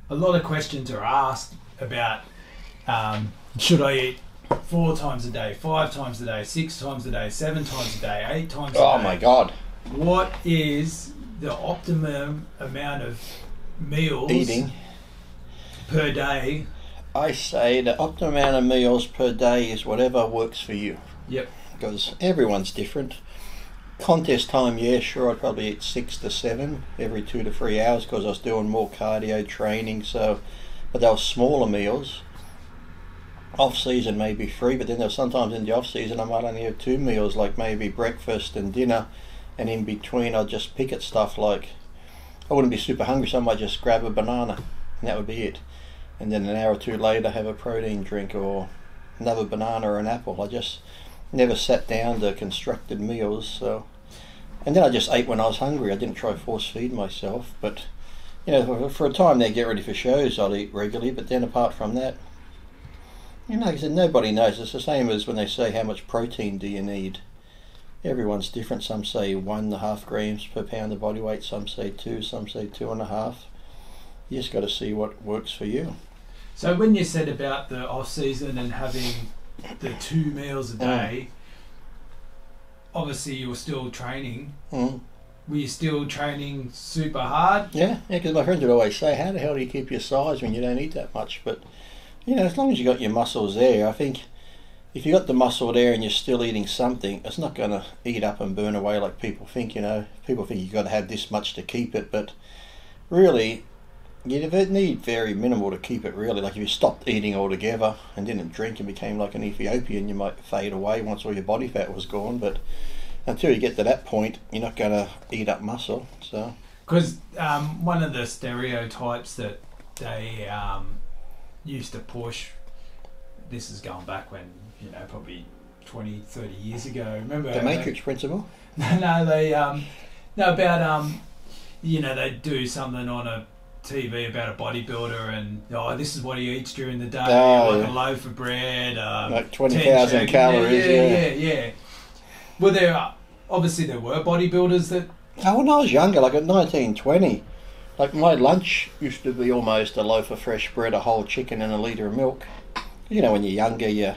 a lot of questions are asked about should I eat 4 times a day, 5 times a day, 6 times a day, 7 times a day, 8 times a day. Oh my God. What is the optimum amount of meals Eating. per day? I say the optimum amount of meals per day is whatever works for you. Yep. Because everyone's different. Contest time, yeah, sure, I'd probably eat 6 to 7 every 2 to 3 hours because I was doing more cardio training. So, but they were smaller meals. Off season maybe 3, but then there's sometimes in the off season I might only have 2 meals, like maybe breakfast and dinner, and in between I'd just pick at stuff like I wouldn't be super hungry, so I might just grab a banana and that would be it. And then an hour or 2 later have a protein drink or another banana or an apple. I just never sat down to constructed meals. So, and then I just ate when I was hungry. I didn't try to force feed myself, but you know, for a time they get ready for shows I'd eat regularly, but then apart from that, you know, like I said, nobody knows. It's the same as when they say how much protein do you need. Everyone's different. Some say 1.5 grams per pound of body weight, some say 2, some say 2.5. You just got to see what works for you. So when you said about the off season and having the 2 meals a day, obviously you were still training. Mm. Were you still training super hard? Yeah, because my friends would always say, how the hell do you keep your size when you don't eat that much? But, you know, as long as you got your muscles there, I think if you got the muscle there and you're still eating something, it's not going to eat up and burn away like people think, you know. People think you've got to have this much to keep it, but really, you need very minimal to keep it, really. Like if you stopped eating altogether and didn't drink and became like an Ethiopian, you might fade away once all your body fat was gone, but until you get to that point, you're not going to eat up muscle. So, because one of the stereotypes that they used to push, this is going back when, you know, probably 20, 30 years ago. Remember the Matrix principle? No, they about you know, they do something on a TV about a bodybuilder and this is what he eats during the day, like a loaf of bread, like 20,000 calories. Yeah. Well, obviously there were bodybuilders that. Oh, when I was younger, like at 19, 20, like my lunch used to be almost a loaf of fresh bread, a whole chicken, and a litre of milk. You know, when you're younger, you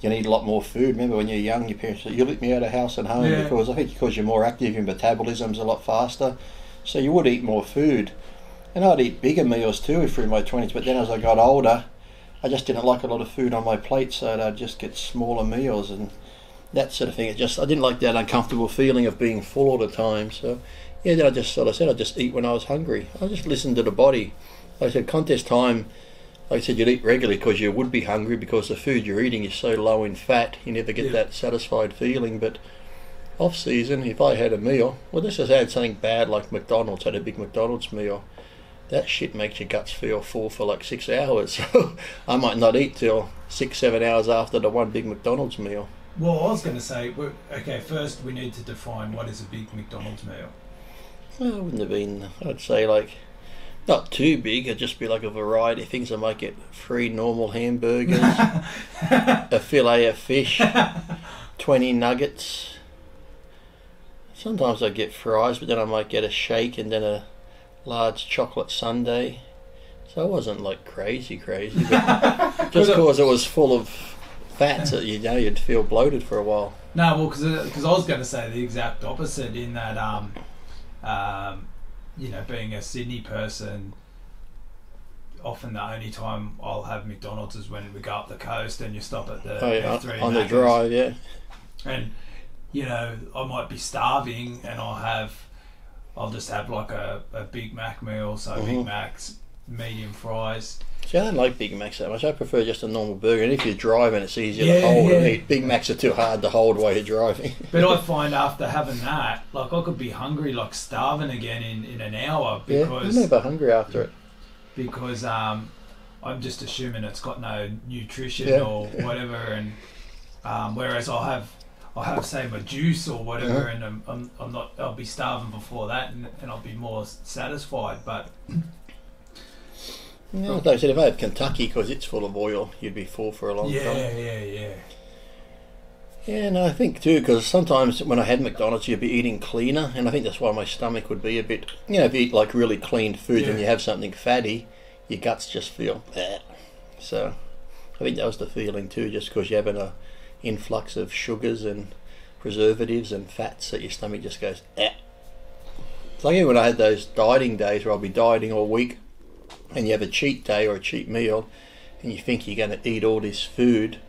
need a lot more food. Remember when you're young, your parents said, "You let me out of house and home," because I think because you're more active, your metabolism's a lot faster, so you would eat more food. And I'd eat bigger meals too through my 20s, but then as I got older, I just didn't like a lot of food on my plate, so I'd just get smaller meals and that sort of thing. I didn't like that uncomfortable feeling of being full all the time. So yeah, then I just sort of said I'd just eat when I was hungry. I just listened to the body. Like I said, contest time, like I said, you'd eat regularly because you would be hungry because the food you're eating is so low in fat, you never get that satisfied feeling. But off season, if I had a meal, well, let's just add something bad like McDonald's, had a big McDonald's meal. That shit makes your guts feel full for like 6 hours. So I might not eat till 6, 7 hours after the one big McDonald's meal. Well, I was going to say, okay, first we need to define what is a big McDonald's meal. Well, it wouldn't have been, I'd say like, not too big, it'd just be like a variety of things. I might get 3 normal hamburgers, a fillet of fish, 20 nuggets. Sometimes I get fries, but then I might get a shake and then a large chocolate sundae. So it wasn't like crazy, but just because it was full of fats, you know, you'd feel bloated for a while. No, well, because I was going to say the exact opposite in that, you know, being a Sydney person, often the only time I'll have McDonald's is when we go up the coast and you stop at the F3 on the drive, yeah. And you know, I might be starving and I'll just have like a Big Mac meal, so Big Macs, medium fries. See, I don't like Big Macs that much. I prefer just a normal burger. And if you're driving, it's easier to hold and eat. Big Macs are too hard to hold while you're driving. But I find after having that, like I could be hungry, like starving again in an hour because I'm never hungry after it. Because I'm just assuming it's got no nutrition or whatever, and whereas I'll have say my juice or whatever, and I'm not. I'll be starving before that, and I'll be more satisfied. But like I said, if I had Kentucky, because it's full of oil, you'd be full for a long time. Yeah. Yeah, and I think too, because sometimes when I had McDonald's, you'd be eating cleaner, and I think that's why my stomach would be a bit. You know, if you eat like really clean food and you have something fatty, your guts just feel that. So I think that was the feeling too, just because you're having a influx of sugars and preservatives and fats that your stomach just goes eh. It's like when I had those dieting days where I'll be dieting all week, and you have a cheat day or a cheat meal, and you think you're going to eat all this food.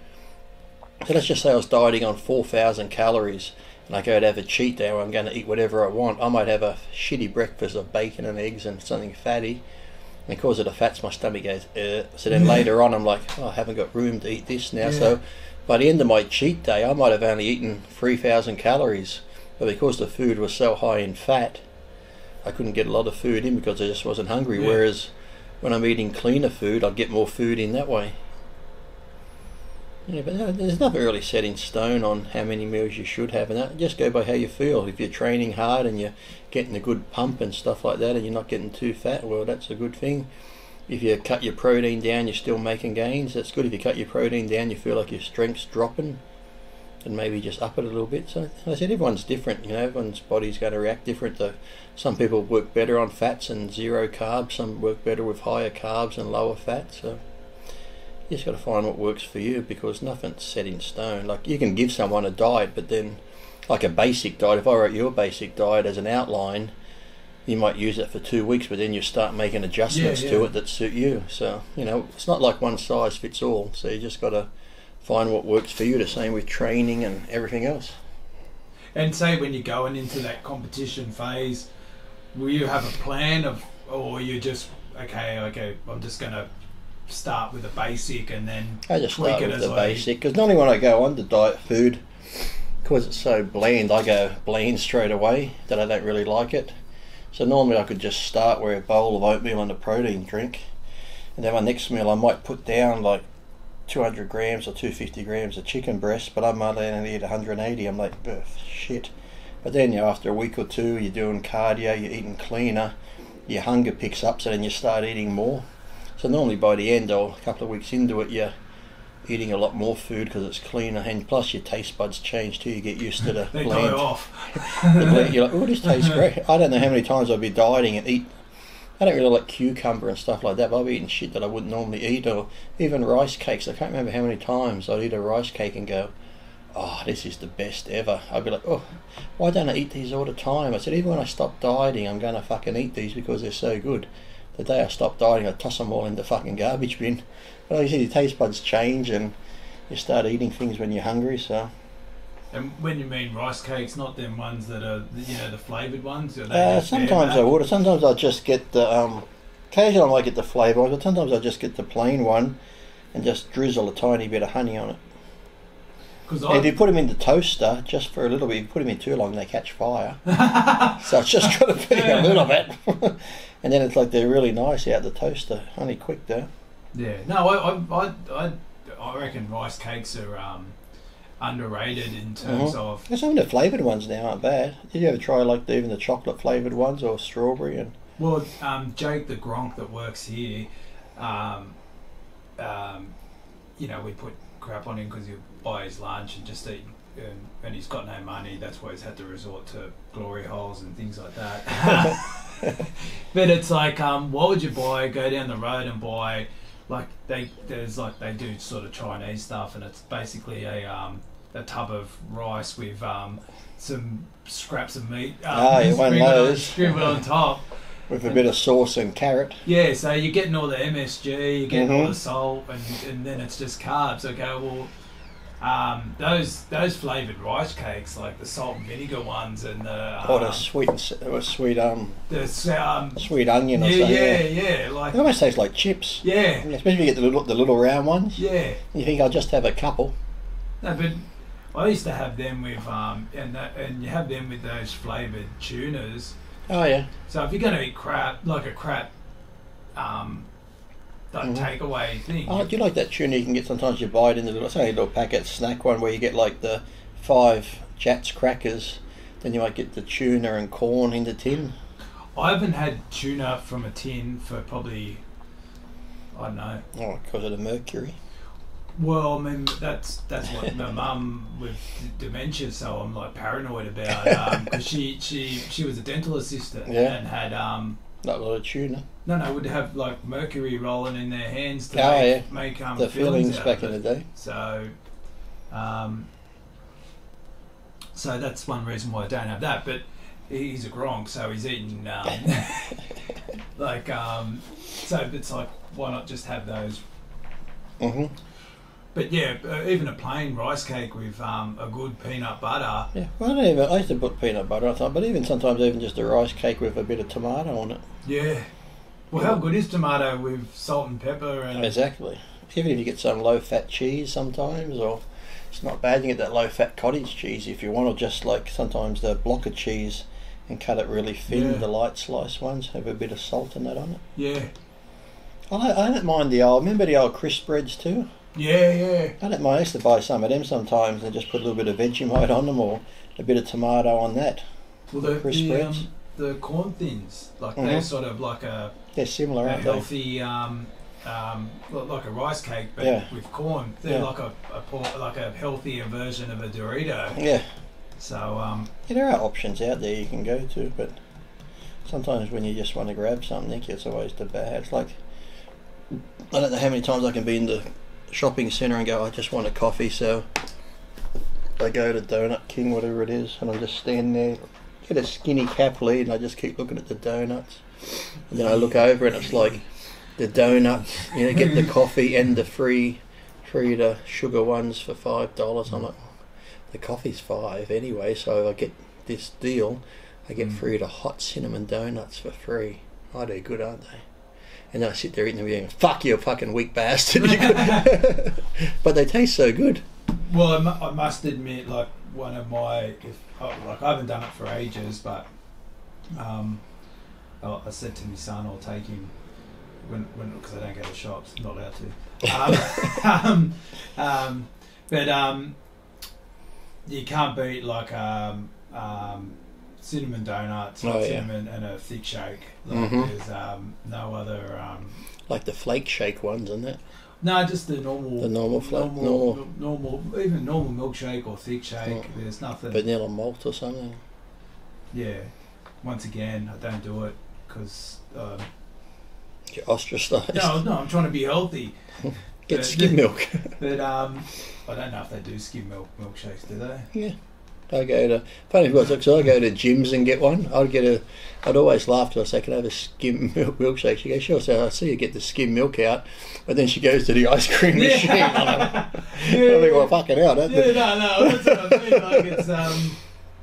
So let's just say I was dieting on 4,000 calories, and I go to have a cheat day where I'm going to eat whatever I want. I might have a shitty breakfast of bacon and eggs and something fatty, and because of the fats, my stomach goes So then later on, I'm like, oh, I haven't got room to eat this now. Yeah. So by the end of my cheat day, I might have only eaten 3,000 calories, but because the food was so high in fat, I couldn't get a lot of food in because I just wasn't hungry. Yeah. Whereas when I'm eating cleaner food, I'd get more food in that way. Yeah, but there's nothing really set in stone on how many meals you should have, and that just go by how you feel. If you're training hard and you're getting a good pump and stuff like that, and you're not getting too fat, well, that's a good thing. If you cut your protein down, you're still making gains. That's good. If you cut your protein down, you feel like your strength's dropping, and maybe just up it a little bit. So I said, everyone's different. You know, everyone's body's going to react different. Some people work better on fats and zero carbs. Some work better with higher carbs and lower fat. So you just got to find what works for you, because nothing's set in stone. Like, you can give someone a diet, but then, like a basic diet, if I wrote you a basic diet as an outline, you might use it for 2 weeks, but then you start making adjustments to it that suit you. So, you know, it's not like one size fits all. So you just got to find what works for you. The same with training and everything else. And say when you're going into that competition phase, will you have a plan of, or you just okay, I'm just going to start with a basic and then I just start with the basic, because normally when I go on to diet food, because it's so bland, I go bland straight away, that I don't really like it. So normally I could just start with a bowl of oatmeal and a protein drink, and then my next meal I might put down like 200 grams or 250 grams of chicken breast, but I might only eat 180. I'm like, shit. But then, you know, after a week or two, you're doing cardio, you're eating cleaner, your hunger picks up, so then you start eating more. So normally by the end, or a couple of weeks into it, you're eating a lot more food because it's cleaner, and plus your taste buds change too. You get used to the they blend. go off. You're like, oh, this tastes great. I don't know how many times I'd be dieting and eat. I don't really like cucumber and stuff like that, but I'll be eating shit that I wouldn't normally eat, or even rice cakes. I can't remember how many times I'd eat a rice cake and go, oh, this is the best ever. I'd be like, oh, why don't I eat these all the time? I said, even when I stop dieting, I'm going to fucking eat these because they're so good. The day I stop dieting, I toss them all in the fucking garbage bin. But like you said, your taste buds change and you start eating things when you're hungry, so... And when you mean rice cakes, not them ones that are, you know, the flavoured ones? Sometimes I would. Sometimes I'll just get the... occasionally I might get the flavoured ones, but sometimes I'll just get the plain one and just drizzle a tiny bit of honey on it. If you put them in the toaster, just for a little bit, if you put them in too long, they catch fire. So it's just got to be a little bit. And then it's like they're really nice out the toaster. Only quick though. Yeah. No, I reckon rice cakes are underrated in terms of... Some of the flavoured ones now aren't bad. Did you ever try like even the chocolate flavoured ones or strawberry? And well, Jake the Gronk that works here, you know, we put crap on him because he buy his lunch and just eat, and he's got no money. That's why he's had to resort to glory holes and things like that. But it's like, what would you buy? Go down the road and buy, like they do sort of Chinese stuff, and it's basically a tub of rice with some scraps of meat. One of those sprinkled on top. With a bit of sauce and carrot. Yeah, so you're getting all the MSG, you're getting all the salt, and then it's just carbs. Okay, well, those flavoured rice cakes, like the salt and vinegar ones, and the sweet sweet onion or something. Yeah, like it almost tastes like chips. Yeah, especially if you get the little round ones. Yeah, you think I'll just have a couple. No, but I used to have them with and you have them with those flavoured tunas. Oh yeah. So if you're going to eat crap, like a crap takeaway thing. Oh, do you like that tuna you can get sometimes? You buy it in the little packet snack one where you get like the 5 Jats crackers, then you might get the tuna and corn in the tin. I haven't had tuna from a tin for probably, I don't know. Oh, because of the mercury. Well, I mean that's what my mum with dementia, so I'm like paranoid about because she was a dental assistant and had Not a lot of tuna. No, would have like mercury rolling in their hands to make the fillings back in the day. So, so that's one reason why I don't have that. But he's a gronk, so he's eating so it's like, why not just have those? Mm-hmm. But yeah, even a plain rice cake with a good peanut butter. Yeah, well, I used to put peanut butter on top, but even sometimes even just a rice cake with a bit of tomato on it. Yeah. Well, how good is tomato with salt and pepper? And exactly. Even if you get some low-fat cheese sometimes, or it's not bad. You get that low-fat cottage cheese if you want, or just like sometimes the block of cheese and cut it really thin, the light slice ones, have a bit of salt and that on it. Yeah. I don't mind remember the old crisp breads too? Yeah. I don't mind. I used to buy some of them sometimes and just put a little bit of Vegemite on them or a bit of tomato on that. Well, the corn thins, like they're sort of like they're similar, aren't healthy, like a rice cake, but with corn. They're like a healthier version of a Dorito. Yeah. So there are options out there you can go to, but sometimes when you just want to grab something, it's always the bad. It's like, I don't know how many times I can be in the shopping centre and go, I just want a coffee, so I go to Donut King, whatever it is, and I'm just standing there, get a skinny cap lead, and I just keep looking at the donuts, and then I look over and it's like the donuts, get the coffee and the free the sugar ones for $5. I'm like, the coffee's $5 anyway, so I get this deal, I get free the hot cinnamon donuts for free. Oh, they're good, aren't they? And then I sit there eating them going, fuck you, fucking weak bastard. But they taste so good. Well, I must admit, like, one of my, I haven't done it for ages, but I said to my son, I'll take him because I don't go to shops, I'm not allowed to. But you can't beat like cinnamon donuts, cinnamon and a thick shake. Like, there's no other. Like the flake shake ones, isn't it? No, just the normal. The normal even normal milkshake or thick shake. There's nothing. Vanilla malt or something. Yeah. Once again, I don't do it because. You're ostracised. No, I'm trying to be healthy. Get skim milk. But I don't know if they do skim milkshakes, do they? Yeah. I go to gyms and get one. I'd always laugh till I say, can I have a skim milk milkshake? She goes, sure. So I see you get the skim milk out, but then she goes to the ice cream machine. I think, well, fucking hell. No, that's what I mean. Like, it's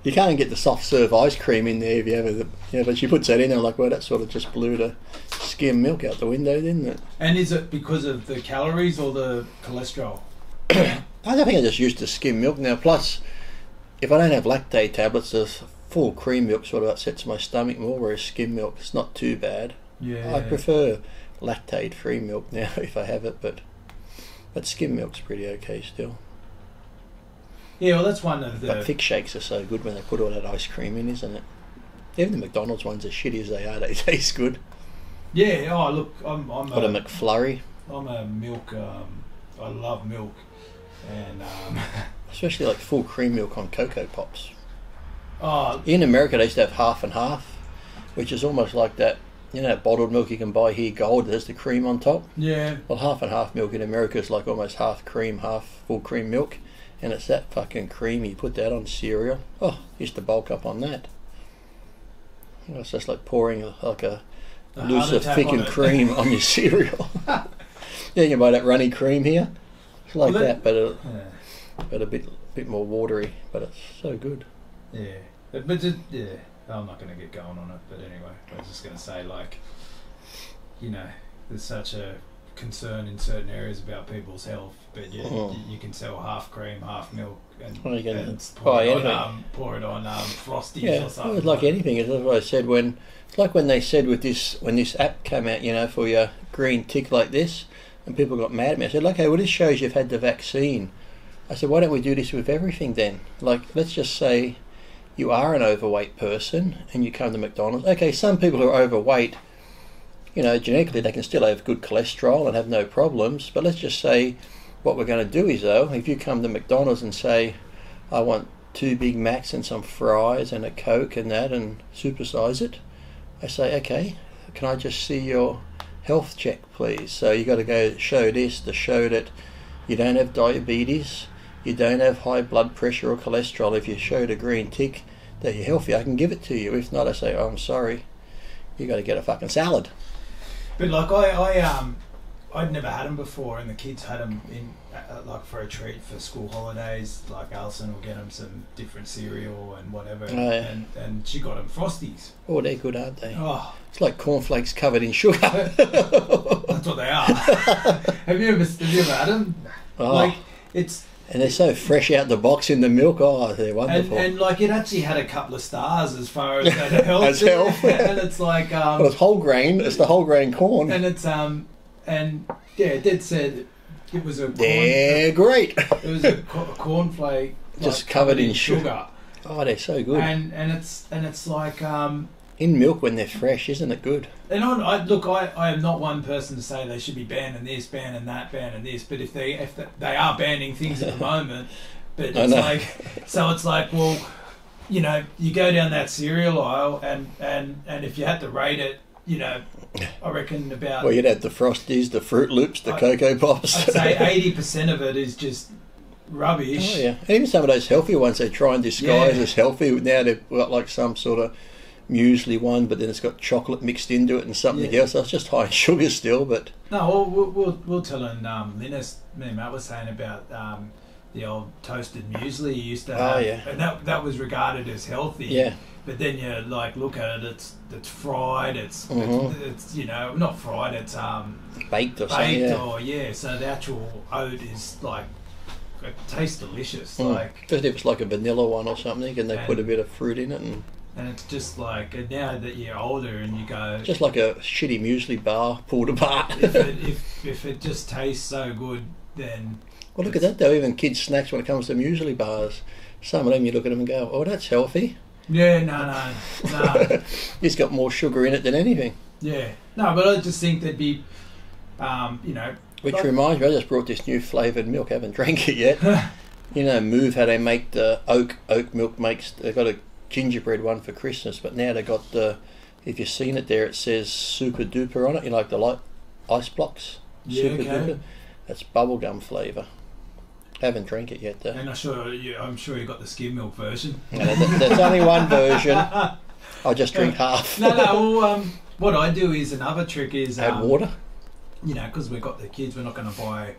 you can't get the soft serve ice cream in there if you have but she puts that in there, like, well, that sort of just blew the skim milk out the window, didn't it? And is it because of the calories or the cholesterol? I don't think I just used to skim milk now. Plus, if I don't have lactate tablets, the full cream milk sort of upsets my stomach more, whereas skim milk, it's not too bad. Yeah. I prefer lactate-free milk now if I have it, but skim milk's pretty okay still. Yeah, well, that's one of the... But thick shakes are so good when they put all that ice cream in, isn't it? Even the McDonald's ones, as shitty as they are, they taste good. Yeah, look, I'm Got a McFlurry. I'm a milk... I love milk. And... especially like full cream milk on Cocoa Pops. Oh, in America, they used to have half and half, which is almost like that, that bottled milk you can buy here, Gold, there's the cream on top. Yeah. Well, half and half milk in America is like almost half cream, half full cream milk, and it's that fucking creamy. You put that on cereal. Oh, used to bulk up on that. It's just like pouring like a looser, thickened cream on your cereal. Yeah, you buy that runny cream here. It's like that, but a bit more watery, but it's so good. Yeah, but I'm not going to get going on it. But anyway, I was just going to say, like, there's such a concern in certain areas about people's health, but you can sell half cream, half milk, and pour it on Frosties or something. It's like anything. It's what I said it's like when they said when this app came out, for your green tick like this, and people got mad at me. I said, okay, well, this shows you've had the vaccine. I said, why don't we do this with everything then? Like, let's just say you are an overweight person and you come to McDonald's. Okay, some people who are overweight, genetically they can still have good cholesterol and have no problems. But let's just say what we're going to do is, though, if you come to McDonald's and say, I want 2 Big Macs and some fries and a Coke and that and supersize it, I say, okay, can I just see your health check, please? So you got to go show this to show that you don't have diabetes, you don't have high blood pressure or cholesterol. If you showed a green tick that you're healthy, I can give it to you. If not, I say, oh, I'm sorry, you got to get a fucking salad. But like I'd never had them before, and the kids had them in like for a treat for school holidays. Like Alison will get them some different cereal and whatever, Oh, yeah. and she got them Frosties. Oh, they're good, aren't they? Oh, It's like cornflakes covered in sugar. that's what they are. Have you ever had them? Oh, Like it's and they're so fresh out the box in the milk. Oh, they're wonderful. and like it actually had a couple of stars as far as that health. As health. And it's like Well, it's whole grain. It's the whole grain corn. and it's and yeah, it did said it was a corn, They're great. it was a cornflake Just like, covered in sugar. sugar. Oh, they're so good. And it's like In milk when they're fresh, isn't it good? and I am not one person to say they should be banning this, banning that, banning this, but if they are banning things at the moment, but I it's know. like so it's like, well, you know, you go down that cereal aisle and if you had to rate it, you know, I reckon about Well, you'd have the Frosties, the Fruit Loops, the Cocoa Pops. I'd say 80% of it is just rubbish. Oh, yeah. And even some of those healthy ones they try and disguise Yeah. as healthy. Now they've got like some sort of muesli one, but then it's got chocolate mixed into it and something Yeah. else. So it's just high in sugar still, but No, we'll tell in Linus, me and Matt was saying about the old toasted muesli you used to have. Oh, yeah. And that was regarded as healthy. yeah. But then you like look at it, it's fried, Mhm. it's you know, not fried, it's Baked or something. baked Yeah. or yeah, so the actual oat is like it tastes delicious. Mm. Like Just if it's like a vanilla one or something, and they And- put a bit of fruit in it, and it's just like and now that you're older and you go just like a shitty muesli bar pulled apart. if it just tastes so good then Well, look at that though. Even kids' snacks when it comes to muesli bars, some of them you look at them and go, "Oh, that's healthy." yeah, no. It's got more sugar in it than anything. Yeah, no, but I just think there'd be, you know, Which like- reminds me, I just brought this new flavoured milk. I haven't drank it yet. You know, Move how they make the oat milk makes. They've got a gingerbread one for Christmas, but now they got the. If you've seen it there, it says Super Duper on it. You know, like the light ice blocks. Yeah, Super okay. Duper. That's bubblegum flavour. Haven't drank it yet though. And I'm sure you got the skim milk version. No, there's only one version. I'll just drink half. No. Well, what I do is another trick is Add water. You know, because we've got the kids, we're not going to buy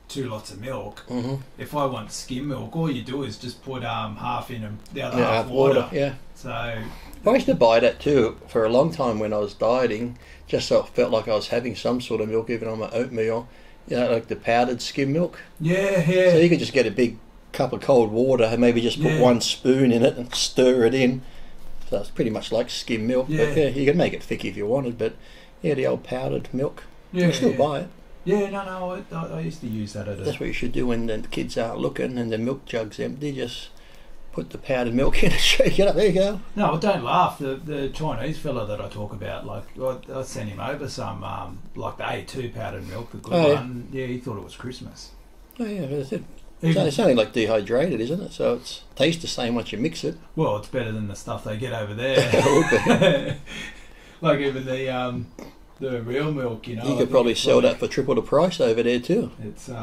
2 lots of milk. Mm-hmm. If I want skim milk, all you do is just put half in and the other Yeah, half water. Yeah. So I used to buy that too for a long time when I was dieting, just so it felt like I was having some sort of milk even on my oatmeal. You know, like the powdered skim milk. yeah, So you could just get a big cup of cold water and maybe just put Yeah. 1 spoon in it and stir it in. So it's pretty much like skim milk. But Yeah. yeah, you can make it thick if you wanted, but yeah, the old powdered milk. yeah, You can still yeah. buy it. Yeah, no, I used to use that at a That's what you should do when the kids aren't looking and the milk jug's empty. Just put the powdered milk in and shake it up. There you go. No, well, don't laugh. The Chinese fella that I talk about, like I sent him over some like the A2 powdered milk, the good Oh, yeah. one. Yeah, he thought it was Christmas. Oh yeah, that's it. Even- It's only like dehydrated, isn't it? So it tastes the same once you mix it. well, it's better than the stuff they get over It would there. Like even the real milk, you know. I You could think probably it's sell like- that for triple the price over there too. It's you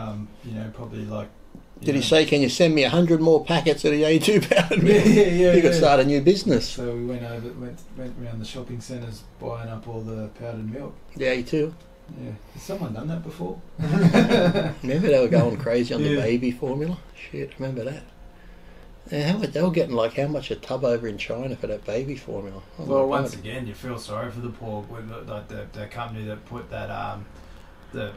know, probably like. Did he say, "Can you send me 100 more packets of the A2 powdered milk?" Yeah. You could start a new business. So we went around the shopping centres buying up all the powdered milk. The A2. Yeah, has someone done that before? Remember they were going crazy on the Yeah. baby formula? Shit, remember that? Yeah, they were getting like how much a tub over in China for that baby formula? Oh my Well, God. once again, you feel sorry for the poor, like the company that put that the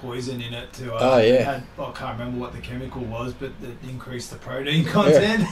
poison in it to. Oh, yeah. I can't remember what the chemical was, but that increased the protein content.